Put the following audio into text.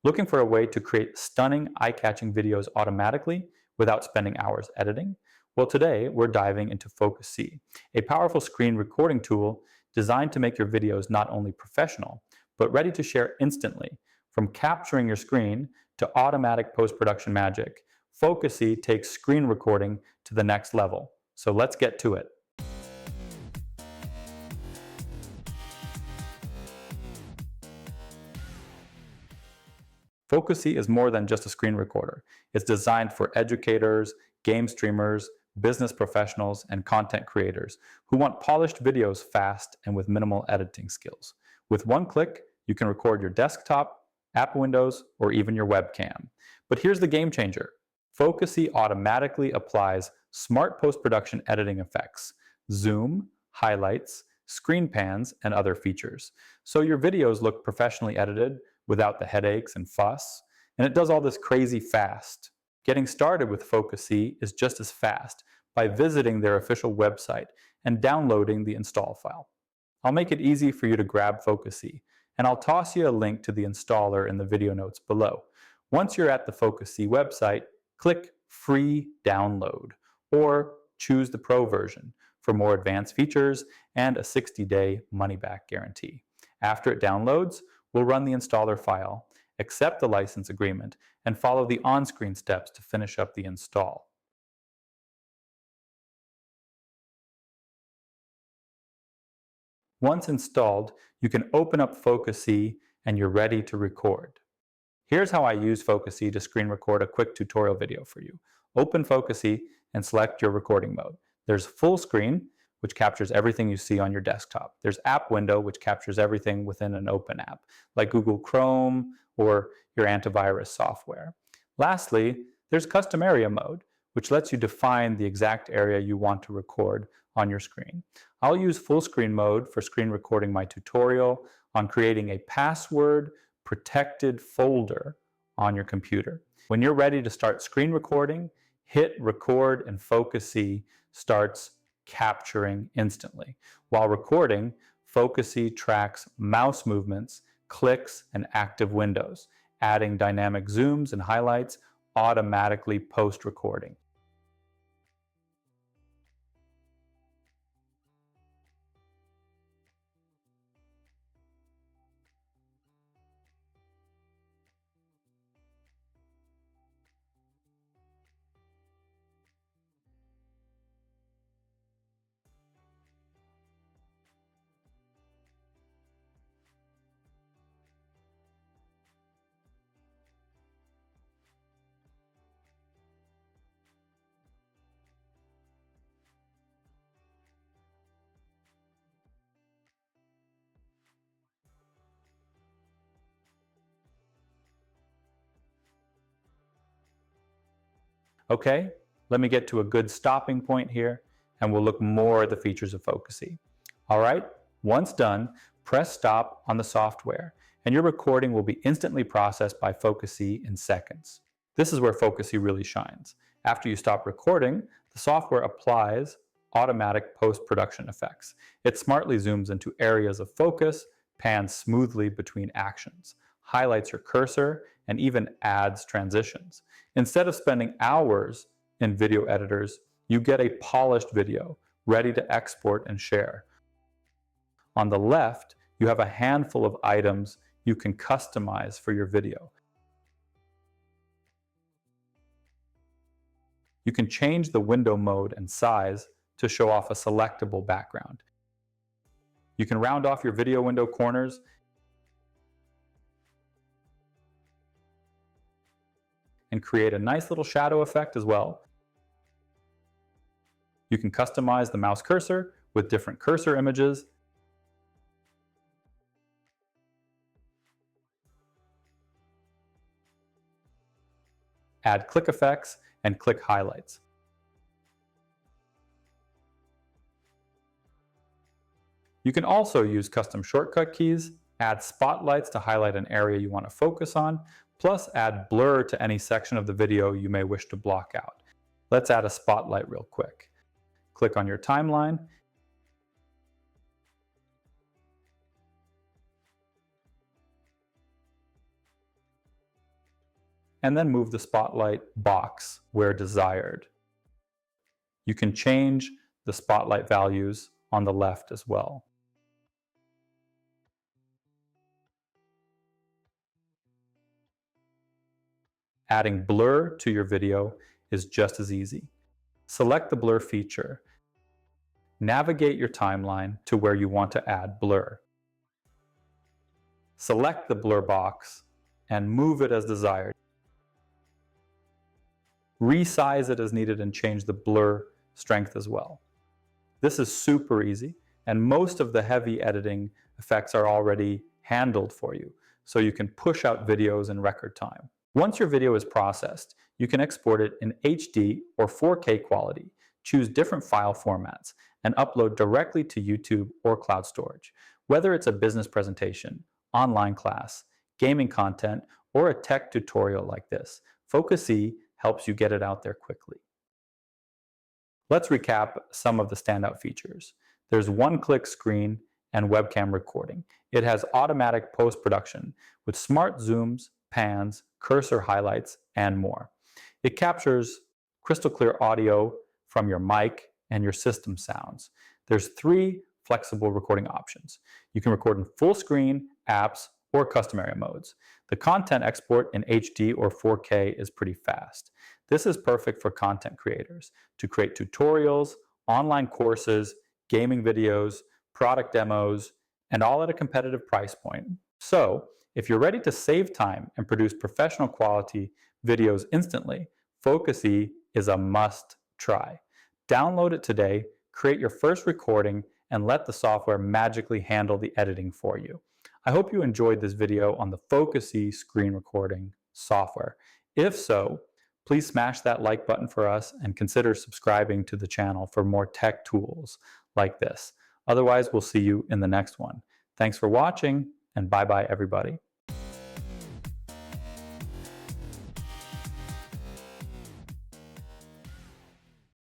Looking for a way to create stunning, eye-catching videos automatically without spending hours editing? Well, today we're diving into Focusee, a powerful screen recording tool designed to make your videos not only professional, but ready to share instantly. From capturing your screen to automatic post-production magic, Focusee takes screen recording to the next level. So let's get to it. Focusee is more than just a screen recorder. It's designed for educators, game streamers, business professionals, and content creators who want polished videos fast and with minimal editing skills. With one click, you can record your desktop, app windows, or even your webcam. But here's the game changer. Focusee automatically applies smart post-production editing effects, zoom, highlights, screen pans, and other features. So your videos look professionally edited without the headaches and fuss, and it does all this crazy fast. Getting started with Focusee is just as fast by visiting their official website and downloading the install file. I'll make it easy for you to grab Focusee, and I'll toss you a link to the installer in the video notes below. Once you're at the Focusee website, click Free Download, or choose the Pro version for more advanced features and a 60-day money-back guarantee. After it downloads, we'll run the installer file, accept the license agreement, and follow the on-screen steps to finish up the install. Once installed, you can open up Focusee and you're ready to record. Here's how I use Focusee to screen record a quick tutorial video for you. Open Focusee and select your recording mode. There's full screen, which captures everything you see on your desktop. There's app window, which captures everything within an open app, like Google Chrome or your antivirus software. Lastly, there's custom area mode, which lets you define the exact area you want to record on your screen. I'll use full screen mode for screen recording my tutorial on creating a password protected folder on your computer. When you're ready to start screen recording, hit record and Focusee starts capturing instantly. While recording, Focusee tracks mouse movements, clicks, and active windows, adding dynamic zooms and highlights automatically post-recording. Okay, let me get to a good stopping point here, and we'll look more at the features of Focusee. All right, once done, press stop on the software, and your recording will be instantly processed by Focusee in seconds. This is where Focusee really shines. After you stop recording, the software applies automatic post-production effects. It smartly zooms into areas of focus, pans smoothly between actions, highlights your cursor, and even adds transitions. Instead of spending hours in video editors, you get a polished video ready to export and share. On the left, you have a handful of items you can customize for your video. You can change the window mode and size to show off a selectable background. You can round off your video window corners and create a nice little shadow effect as well. You can customize the mouse cursor with different cursor images. Add click effects and click highlights. You can also use custom shortcut keys, add spotlights to highlight an area you want to focus on, plus add blur to any section of the video you may wish to block out. Let's add a spotlight real quick. Click on your timeline. and then move the spotlight box where desired. You can change the spotlight values on the left as well. Adding blur to your video is just as easy. Select the blur feature. Navigate your timeline to where you want to add blur. Select the blur box and move it as desired. Resize it as needed and change the blur strength as well. This is super easy, and most of the heavy editing effects are already handled for you, so you can push out videos in record time. Once your video is processed, you can export it in HD or 4K quality, choose different file formats, and upload directly to YouTube or cloud storage. Whether it's a business presentation, online class, gaming content, or a tech tutorial like this, Focusee helps you get it out there quickly. Let's recap some of the standout features. There's one-click screen and webcam recording. It has automatic post-production with smart zooms, pans, cursor highlights, and more. It captures crystal clear audio from your mic and your system sounds. There's 3 flexible recording options. You can record in full screen, apps, or custom area modes. The content export in HD or 4K is pretty fast. This is perfect for content creators to create tutorials, online courses, gaming videos, product demos, and all at a competitive price point. So, if you're ready to save time and produce professional quality videos instantly, Focusee is a must try. Download it today, create your first recording, and let the software magically handle the editing for you. I hope you enjoyed this video on the Focusee screen recording software. If so, please smash that like button for us and consider subscribing to the channel for more tech tools like this. Otherwise, we'll see you in the next one. Thanks for watching, and bye-bye everybody.